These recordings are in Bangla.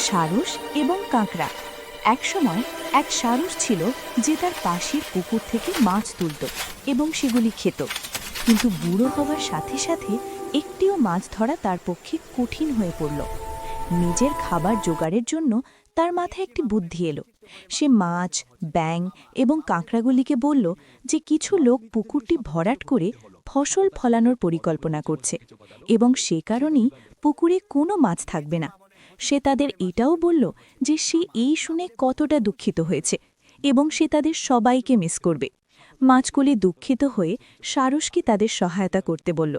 সারস এবং কাঁকড়া। একসময় এক সারস ছিল যে তার পাশের পুকুর থেকে মাছ তুলত এবং সেগুলি খেত। কিন্তু বুড়ো হওয়ার সাথে সাথে একটিও মাছ ধরা তার পক্ষে কঠিন হয়ে পড়ল। নিজের খাবার জোগাড়ের জন্য তার মাথায় একটি বুদ্ধি এলো। সে মাছ, ব্যাঙ এবং কাঁকড়াগুলিকে বলল যে কিছু লোক পুকুরটি ভরাট করে ফসল ফলানোর পরিকল্পনা করছে এবং সে কারণেই পুকুরে কোনো মাছ থাকবে না। সে তাদের এটাও বলল যে সে এই শুনে কতটা দুঃখিত হয়েছে এবং সে তাদের সবাইকে মিস করবে। মাছগুলি দুঃখিত হয়ে সারসকে তাদের সহায়তা করতে বলল।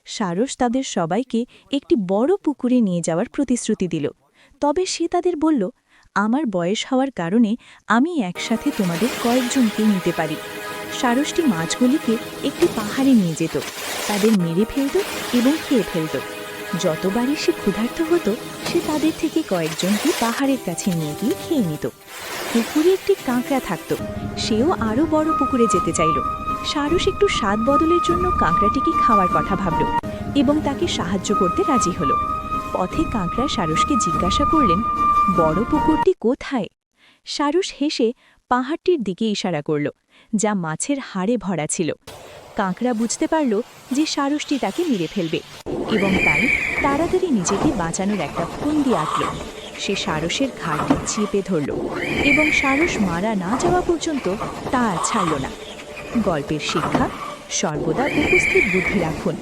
সারস তাদের সবাইকে একটি বড় পুকুরে নিয়ে যাওয়ার প্রতিশ্রুতি দিল। তবে সে তাদের বলল, আমার বয়স হওয়ার কারণে আমি একসাথে তোমাদের কয়েকজনকে নিতে পারি। সারসটি মাছগুলিকে একটি পাহাড়ে নিয়ে যেত, তাদের মেরে ফেলত এবং খেয়ে ফেলত। যতবারই সে ক্ষুধার্ত হতো সে তাদের থেকে কয়েকজনকে পাহাড়ের কাছে নিয়ে গিয়ে খেয়ে নিত। পুকুরে একটি কাঁকড়া থাকত, সেও আরও বড় পুকুরে যেতে চাইল। সারস একটু স্বাদ বদলের জন্য কাঁকড়াটিকে খাওয়ার কথা ভাবল এবং তাকে সাহায্য করতে রাজি হল। পথে কাঁকড়া সারসকে জিজ্ঞাসা করলেন, বড় পুকুরটি কোথায়? সারস হেসে পাহাড়টির দিকে ইশারা করল, যা মাছের হাড়ে ভরা ছিল। কাঁকড়া বুঝতে পারল যে সারসটি তাকে মেরে ফেলবে এবং তাই তাড়াতাড়ি নিজেকে বাঁচানোর একটা ফন্দি আঁটল। সে সারসের ঘাড়টি চেপে ধরল এবং সারস মারা না যাওয়া পর্যন্ত তা আর ছাড়ল না। গল্পের শিক্ষা: সর্বদা উপস্থিত বুদ্ধি রাখুন।